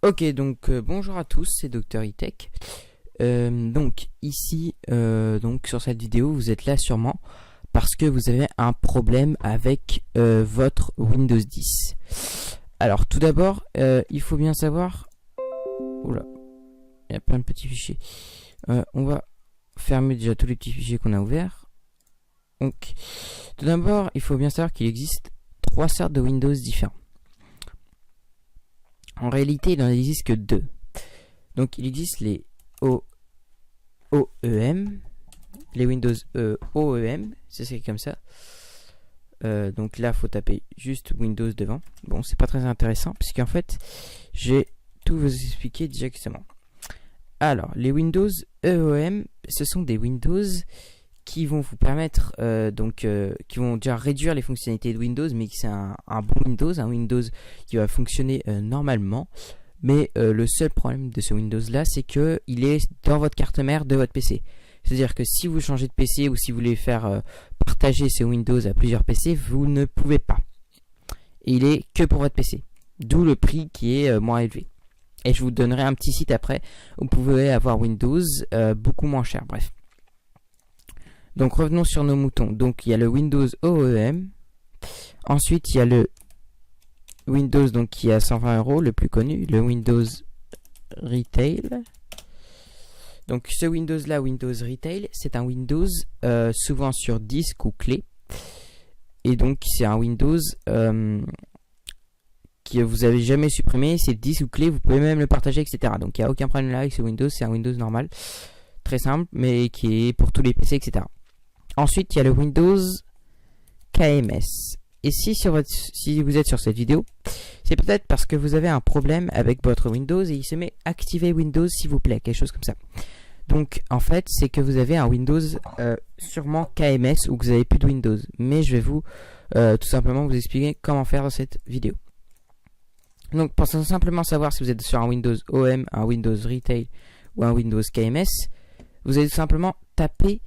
Ok, donc bonjour à tous, c'est Dr eTech. Donc ici, donc sur cette vidéo, vous êtes là sûrement parce que vous avez un problème avec votre Windows 10. Alors tout d'abord, il faut bien savoir. Oula, il y a plein de petits fichiers. On va fermer déjà tous les petits fichiers qu'on a ouverts. Donc, tout d'abord, il faut bien savoir qu'il existe 3 sortes de Windows différents. En réalité, il n'en existe que 2. Donc, il existe les OEM, les Windows OEM, c'est comme ça. Donc là, faut taper juste Windows devant. Bon, c'est pas très intéressant, puisqu'en fait, j'ai tout vous expliqué directement. Alors, les Windows OEM, ce sont des Windows qui vont vous permettre, qui vont déjà réduire les fonctionnalités de Windows, mais c'est un bon Windows, un Windows qui va fonctionner normalement. Mais le seul problème de ce Windows là, c'est que il est dans votre carte mère de votre PC. C'est-à-dire que si vous changez de PC ou si vous voulez faire partager ce Windows à plusieurs PC, vous ne pouvez pas. Et il est que pour votre PC. D'où le prix qui est moins élevé. Et je vous donnerai un petit site après où vous pouvez avoir Windows beaucoup moins cher. Bref. Donc revenons sur nos moutons. Donc il y a le Windows OEM. Ensuite il y a le Windows donc qui est à 120 €, le plus connu, le Windows Retail. Donc ce Windows là, Windows Retail, c'est un Windows souvent sur disque ou clé. Et donc c'est un Windows que vous avez jamais supprimé, c'est disque ou clé, vous pouvez même le partager, etc. Donc il n'y a aucun problème là avec ce Windows, c'est un Windows normal, très simple, mais qui est pour tous les PC, etc. Ensuite il y a le Windows KMS. Et si vous êtes sur cette vidéo, c'est peut-être parce que vous avez un problème avec votre Windows et il se met activer Windows s'il vous plaît, quelque chose comme ça. Donc en fait c'est que vous avez un Windows sûrement KMS ou que vous n'avez plus de Windows. Mais je vais vous tout simplement vous expliquer comment faire dans cette vidéo. Donc pour simplement savoir si vous êtes sur un Windows OM, un Windows Retail ou un Windows KMS, vous allez tout simplement taper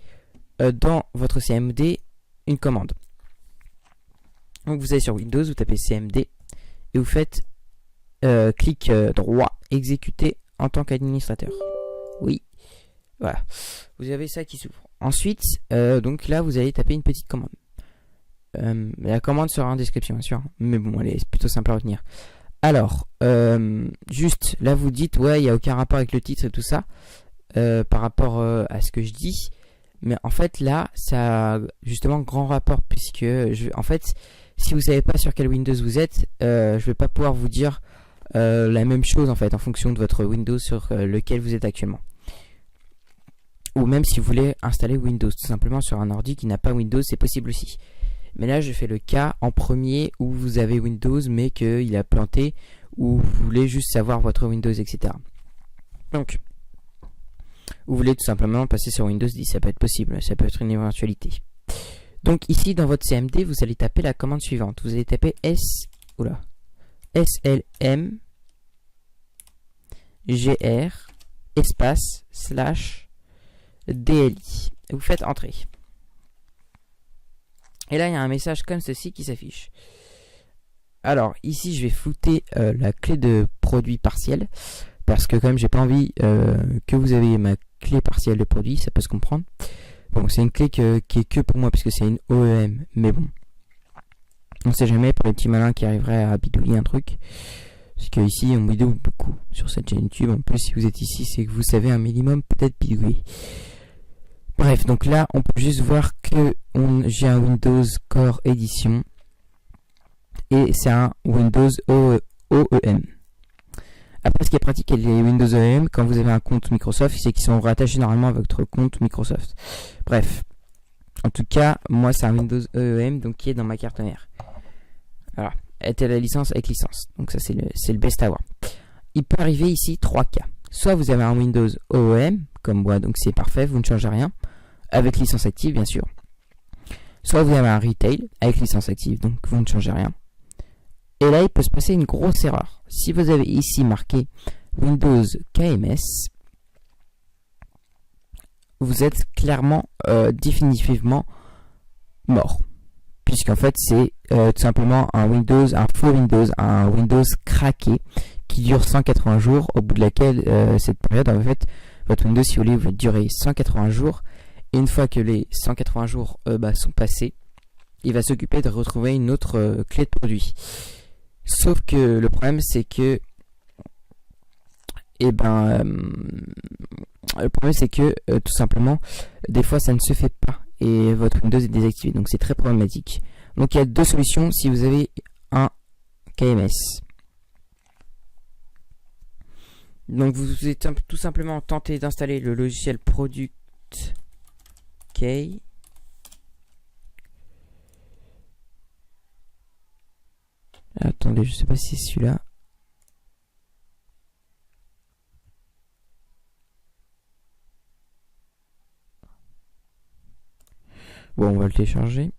dans votre CMD une commande. Donc vous allez sur Windows, vous tapez CMD et vous faites clic droit, exécuter en tant qu'administrateur. Oui, voilà. Vous avez ça qui s'ouvre. Ensuite, donc là vous allez taper une petite commande. La commande sera en description bien sûr, mais bon, elle est plutôt simple à retenir. Alors, juste là vous dites ouais, il n'y a aucun rapport avec le titre et tout ça par rapport à ce que je dis. Mais en fait là, ça a justement grand rapport puisque en fait, si vous savez pas sur quel Windows vous êtes, je vais pas pouvoir vous dire la même chose en fait en fonction de votre Windows sur lequel vous êtes actuellement. Ou même si vous voulez installer Windows tout simplement sur un ordi qui n'a pas Windows, c'est possible aussi. Mais là, je fais le cas en premier où vous avez Windows mais qu'il a planté ou vous voulez juste savoir votre Windows, etc. Donc, vous voulez tout simplement passer sur Windows 10, ça peut être possible, ça peut être une éventualité. Donc ici dans votre CMD, vous allez taper la commande suivante. Vous allez taper slm gr espace / dli. Et vous faites entrer. Et là il y a un message comme ceci qui s'affiche. Alors ici je vais flouter la clé de produit partiel parce que comme j'ai pas envie que vous avez ma clé partielle de produit, ça peut se comprendre. Bon, c'est une clé qui est que pour moi puisque c'est une OEM, mais bon, on sait jamais pour les petits malins qui arriveraient à bidouiller un truc, parce que ici on bidouille beaucoup sur cette chaîne YouTube. En plus, si vous êtes ici, c'est que vous savez un minimum peut-être bidouiller. Bref, donc là, on peut juste voir que j'ai un Windows Core Edition et c'est un Windows OEM. Après, ce qui est pratique avec les Windows OEM, quand vous avez un compte Microsoft, c'est qu'ils sont rattachés normalement à votre compte Microsoft. Bref. En tout cas, moi, c'est un Windows OEM, donc qui est dans ma carte mère. Voilà. Était la licence avec licence. Donc ça, c'est le best à avoir. Il peut arriver ici 3 cas. Soit vous avez un Windows OEM, comme moi, donc c'est parfait, vous ne changez rien. Avec licence active, bien sûr. Soit vous avez un Retail, avec licence active, donc vous ne changez rien. Et là, il peut se passer une grosse erreur. Si vous avez ici marqué Windows KMS, vous êtes clairement, définitivement mort. Puisqu'en fait, c'est tout simplement un faux Windows, un Windows craqué qui dure 180 jours, au bout de laquelle cette période, en fait, votre Windows, si vous voulez, va durer 180 jours. Et une fois que les 180 jours sont passés, il va s'occuper de retrouver une autre clé de produit. Sauf que le problème, c'est que le problème, c'est que tout simplement, des fois, ça ne se fait pas et votre Windows est désactivé. Donc, c'est très problématique. Donc, il y a deux solutions si vous avez un KMS. Donc, vous êtes tout simplement tenté d'installer le logiciel Product Key. Attendez, je sais pas si c'est celui-là. Bon, on va le télécharger.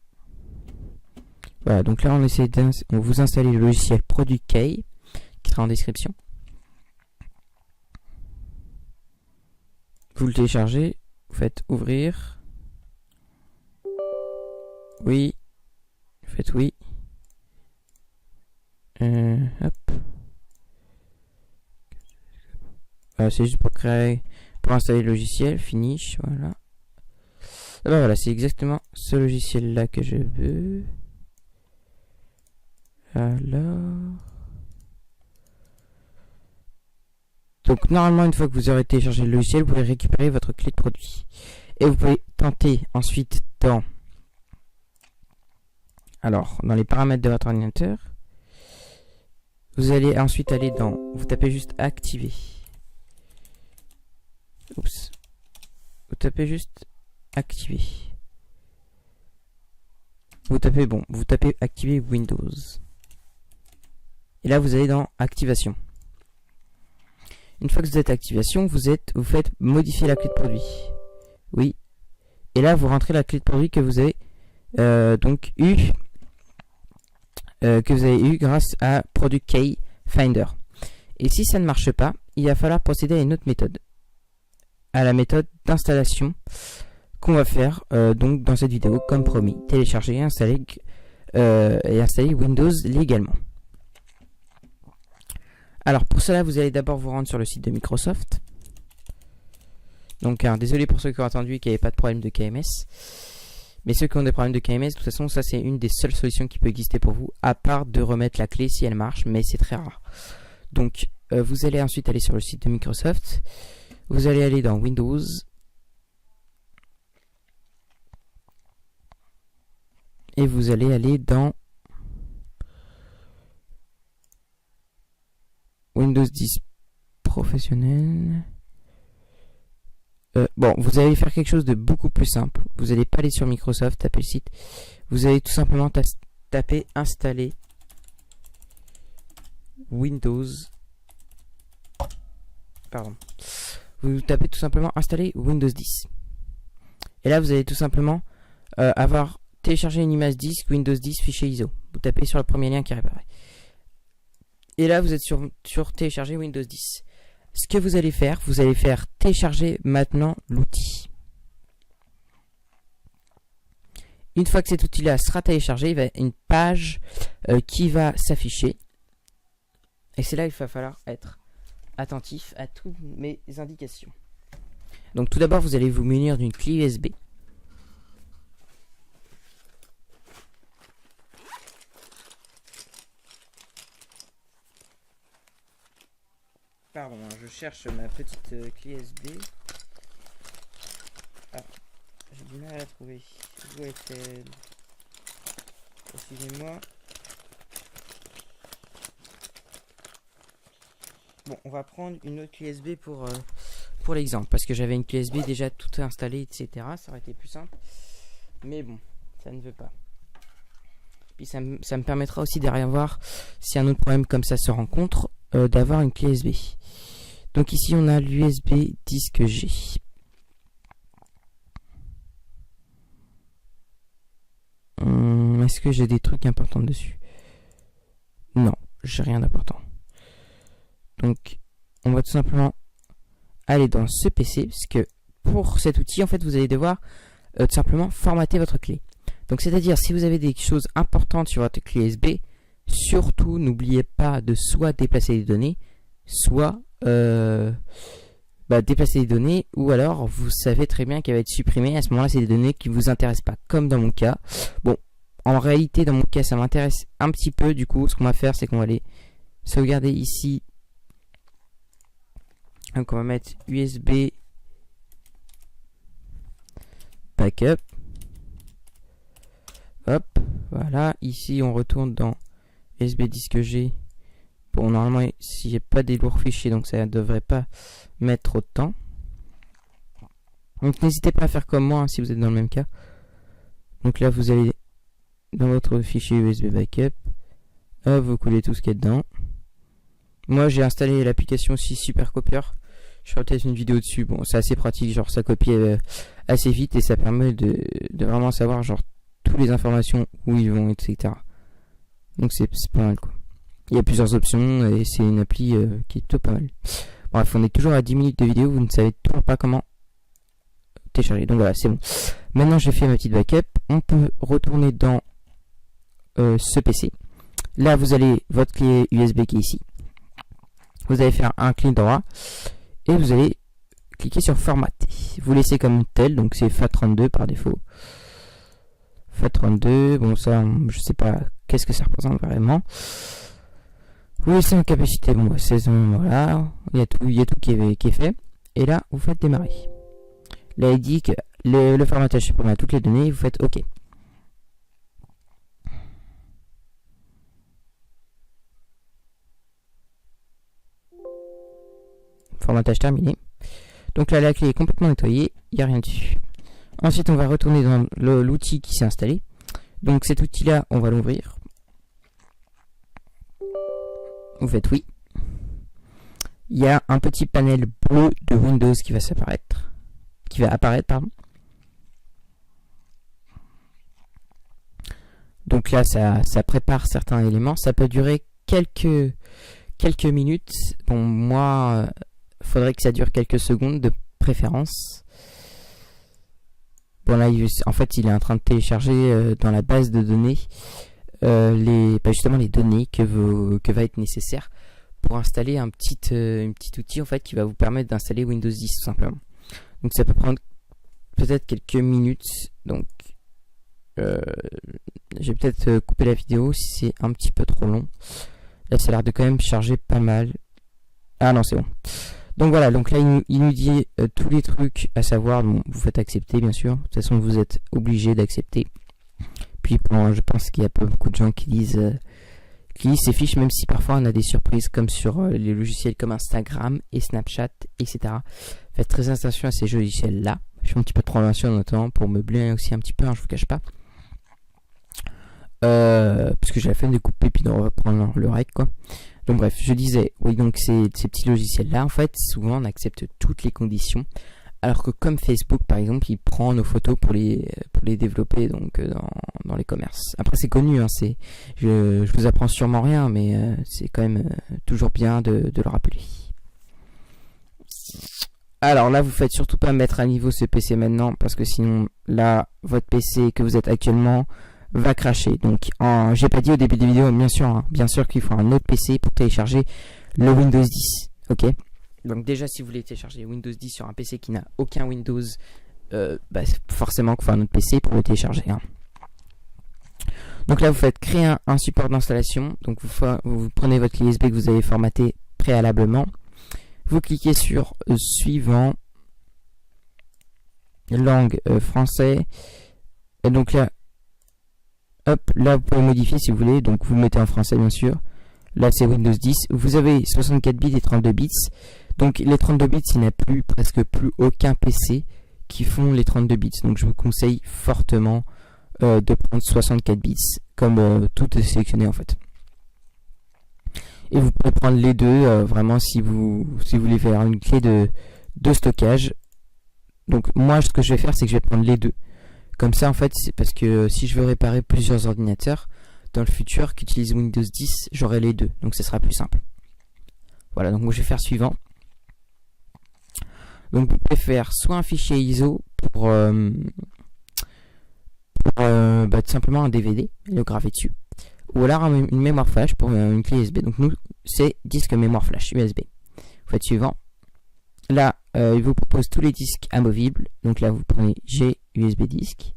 Voilà, donc là on vous installer le logiciel Product Key qui sera en description. Vous le téléchargez, vous faites ouvrir. Oui. Vous faites oui. Hop. Voilà, c'est juste pour installer le logiciel. Finish, voilà. Ah bah voilà, c'est exactement ce logiciel là que je veux. Alors. Donc normalement, une fois que vous aurez téléchargé le logiciel, vous pouvez récupérer votre clé de produit. Et vous pouvez tenter ensuite dans les paramètres de votre ordinateur. Vous allez ensuite aller dans, vous tapez juste activer. Oups. Vous tapez juste activer. Vous tapez activer Windows. Et là vous allez dans activation. Une fois que vous êtes activation, vous faites modifier la clé de produit. Oui. Et là vous rentrez la clé de produit que vous avez eu grâce à Product Key Finder. Et si ça ne marche pas, il va falloir procéder à une autre méthode, à la méthode d'installation qu'on va faire donc dans cette vidéo, comme promis, télécharger et installer Windows légalement. Alors pour cela, vous allez d'abord vous rendre sur le site de Microsoft. Donc désolé pour ceux qui ont attendu et qui n'avaient pas de problème de KMS. Mais ceux qui ont des problèmes de KMS, de toute façon, ça c'est une des seules solutions qui peut exister pour vous, à part de remettre la clé si elle marche, mais c'est très rare. Donc, vous allez ensuite aller sur le site de Microsoft. Vous allez aller dans Windows. Et vous allez aller dans Windows 10 professionnel. Bon, vous allez faire quelque chose de beaucoup plus simple. Vous n'allez pas aller sur Microsoft, taper le site. Vous allez tout simplement taper installer Windows. Pardon. Vous tapez tout simplement installer Windows 10. Et là, vous allez tout simplement avoir téléchargé une image disque Windows 10 fichier ISO. Vous tapez sur le premier lien qui apparaît. Et là, vous êtes sur télécharger Windows 10. Ce que vous allez faire télécharger maintenant l'outil. Une fois que cet outil-là sera téléchargé, il va y avoir une page qui va s'afficher. Et c'est là qu'il va falloir être attentif à toutes mes indications. Donc tout d'abord, vous allez vous munir d'une clé USB. Pardon, je cherche ma petite clé USB. Ah, j'ai du mal à la trouver. Où est-elle? Excusez-moi. Bon, on va prendre une autre clé USB pour l'exemple. Parce que j'avais une clé USB déjà toute installée, etc. Ça aurait été plus simple. Mais bon, ça ne veut pas. Puis ça me permettra aussi derrière voir si un autre problème comme ça se rencontre, d'avoir une clé USB. Donc ici on a l'USB disque G. Est-ce que j'ai des trucs importants dessus? Non, j'ai rien d'important. Donc on va tout simplement aller dans ce PC, parce que pour cet outil en fait vous allez devoir tout simplement formater votre clé. Donc c'est-à-dire si vous avez des choses importantes sur votre clé USB, surtout n'oubliez pas de soit déplacer les données, soit déplacer les données, ou alors vous savez très bien qu'elle va être supprimée. À ce moment-là, c'est des données qui vous intéressent pas, comme dans mon cas. Bon, en réalité, dans mon cas, ça m'intéresse un petit peu. Du coup, ce qu'on va faire, c'est qu'on va aller sauvegarder ici. Donc, on va mettre USB backup. Hop, voilà. Ici, on retourne dans USB disque G. Bon, normalement, si j'ai pas des lourds fichiers, donc ça ne devrait pas mettre trop de temps. Donc, n'hésitez pas à faire comme moi, hein, si vous êtes dans le même cas. Donc là, vous allez dans votre fichier USB backup. Hop, vous coulez tout ce qu'il y a dedans. Moi, j'ai installé l'application aussi Supercopier. Je ferai peut-être une vidéo dessus. Bon, c'est assez pratique, genre ça copie assez vite et ça permet de vraiment savoir genre toutes les informations où ils vont, etc. Donc c'est pas mal quoi. Il y a plusieurs options et c'est une appli qui est plutôt pas mal. Bref, on est toujours à 10 minutes de vidéo, vous ne savez toujours pas comment télécharger. Donc voilà, c'est bon. Maintenant j'ai fait ma petite backup. On peut retourner dans ce PC. Là vous allez votre clé USB qui est ici. Vous allez faire un clic droit et vous allez cliquer sur formater. Vous laissez comme tel, donc c'est FAT32 par défaut. FAT32, bon ça je sais pas qu'est-ce que ça représente vraiment. Vous laissez en capacité, bon c'est voilà, il y a tout qui est fait. Et là vous faites démarrer. Là il dit que le formatage supprime à toutes les données, vous faites OK. Formatage terminé. Donc là la clé est complètement nettoyée, il n'y a rien dessus. Ensuite on va retourner dans l'outil qui s'est installé. Donc cet outil là on va l'ouvrir. Vous faites oui. Il y a un petit panel bleu de Windows qui va apparaître, pardon. Donc là ça prépare certains éléments, ça peut durer quelques minutes. Bon moi faudrait que ça dure quelques secondes de préférence. Bon là en fait il est en train de télécharger dans la base de données justement les données que va être nécessaire pour installer un petit outil en fait qui va vous permettre d'installer Windows 10 tout simplement. Donc ça peut prendre peut-être quelques minutes. Donc j'ai peut-être coupé la vidéo si c'est un petit peu trop long. Là ça a l'air de quand même charger pas mal. Ah non c'est bon. Donc voilà, donc là il nous dit tous les trucs à savoir. Bon, vous faites accepter bien sûr. De toute façon vous êtes obligé d'accepter. Puis bon, je pense qu'il y a pas beaucoup de gens qui lisent ces fiches, même si parfois on a des surprises comme sur les logiciels comme Instagram et Snapchat, etc. Faites très attention à ces logiciels là. Je fais un petit peu de programmation notamment pour meubler aussi un petit peu, hein, je vous cache pas. Parce que j'ai la flemme de couper puis de reprendre le rec quoi. Donc bref, je disais, oui donc ces petits logiciels là en fait, souvent on accepte toutes les conditions. Alors que comme Facebook par exemple, il prend nos photos pour les développer donc dans les commerces. Après c'est connu, hein, je vous apprends sûrement rien, mais c'est quand même toujours bien de le rappeler. Alors là vous faites surtout pas mettre à niveau ce PC maintenant, parce que sinon là votre PC que vous êtes actuellement va cracher. Donc j'ai pas dit au début des vidéos, bien sûr qu'il faut un autre PC pour télécharger le Windows 10, ok. Donc déjà si vous voulez télécharger Windows 10 sur un PC qui n'a aucun Windows, forcément qu'il faut un autre PC pour le télécharger, hein. Donc là vous faites créer un support d'installation. Donc vous prenez votre clé USB que vous avez formaté préalablement. Vous cliquez sur suivant, langue français. Et donc là, hop, là vous pouvez modifier si vous voulez. Donc vous le mettez en français bien sûr. Là c'est Windows 10. Vous avez 64 bits et 32 bits. Donc les 32 bits, il n'y a presque plus aucun PC qui font les 32 bits. Donc je vous conseille fortement de prendre 64 bits comme tout est sélectionné en fait. Et vous pouvez prendre les deux vraiment si vous voulez faire une clé de stockage. Donc moi ce que je vais faire c'est que je vais prendre les deux. Comme ça en fait c'est parce que si je veux réparer plusieurs ordinateurs dans le futur qui utilisent Windows 10, j'aurai les deux. Donc ce sera plus simple. Voilà, donc moi je vais faire suivant. Donc vous pouvez faire soit un fichier ISO pour tout simplement un DVD et le graver dessus, ou alors une mémoire flash pour une clé USB. Donc nous c'est disque mémoire flash USB. faites suivant. Là, il vous propose tous les disques amovibles. Donc là, vous prenez G USB disque.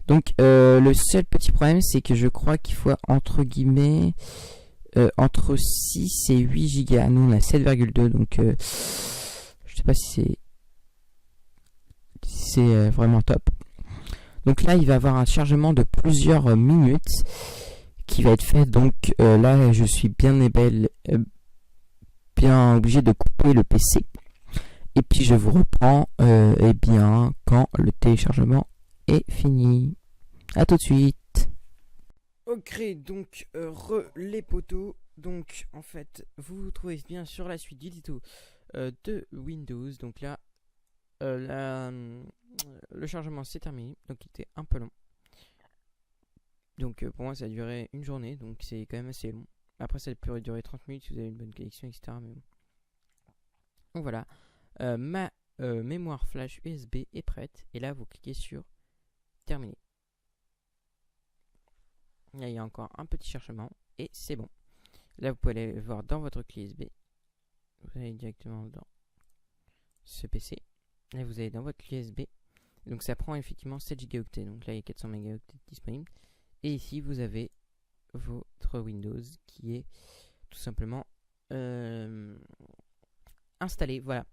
Donc le seul petit problème, c'est que je crois qu'il faut entre guillemets entre 6 et 8 gigas. Nous, on a 7,2. Donc je sais pas si c'est vraiment top. Donc là, il va avoir un chargement de plusieurs minutes qui va être fait. Donc là, je suis bien obligé de couper le PC. Et puis je vous reprends eh bien quand le téléchargement est fini. A tout de suite. Ok, donc les poteaux. Donc en fait, vous vous trouvez bien sur la suite du tuto de Windows. Donc là, le chargement s'est terminé. Donc il était un peu long. Donc pour moi ça a duré une journée. Donc c'est quand même assez long. Après ça peut durer 30 minutes si vous avez une bonne connexion, etc. Mais bon. Donc voilà. Ma mémoire flash USB est prête. Et là vous cliquez sur terminer. Là il y a encore un petit chargement. Et c'est bon. Là vous pouvez aller voir dans votre clé USB. Vous allez directement dans ce PC. Là vous allez dans votre clé USB. Donc ça prend effectivement 7 Go. Donc là il y a 400 MHz disponibles. Et ici vous avez votre Windows qui est tout simplement installé. Voilà.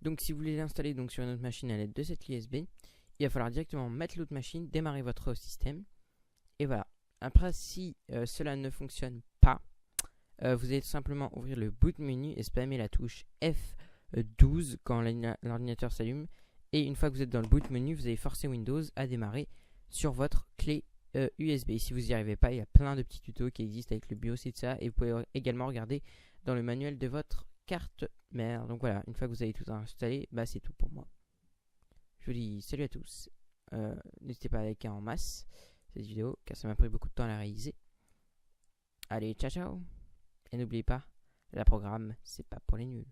Donc si vous voulez l'installer donc sur une autre machine à l'aide de cette clé USB, il va falloir directement mettre l'autre machine, démarrer votre système. Et voilà. Après si cela ne fonctionne pas, vous allez tout simplement ouvrir le boot menu et spammer la touche F12 quand l'ordinateur s'allume. Et une fois que vous êtes dans le boot menu, vous allez forcer Windows à démarrer sur votre clé USB. Si vous n'y arrivez pas, il y a plein de petits tutos qui existent avec le BIOS et tout ça. Et vous pouvez également regarder dans le manuel de votre carte mère. Donc voilà, une fois que vous avez tout installé, bah c'est tout pour moi. Je vous dis salut à tous. N'hésitez pas à liker en masse cette vidéo car ça m'a pris beaucoup de temps à la réaliser. Allez, ciao ciao. Et n'oubliez pas, la programme, c'est pas pour les nuls.